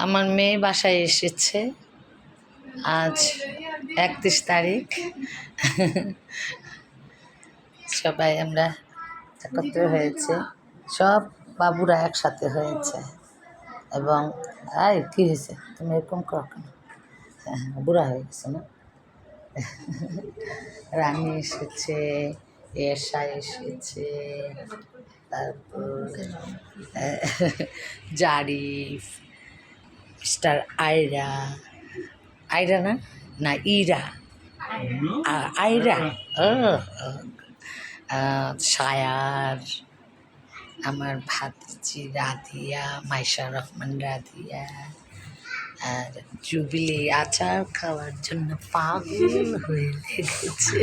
আমার মেয়ে বাসায় এসেছে আজ 31 তারিখ। সবাই আমরা একত্র হয়েছে, সব বাবুরা একসাথে হয়েছে। এবং আর কী হয়েছে, তুমি এরকম করো কেন? বুড়া হয়ে গেছে না? রানী এসেছে, এশা এসেছে, তারপর জারিফ, মিস্টার আয়রা, আয়রা না না ইরা, আয়রা, সায়ার, আমার ভাতিজি রাধিয়া, মাইশা রহমান রাধিয়া, আর জুবিলি আচার খাওয়ার জন্য পাগল হয়ে লেগেছে।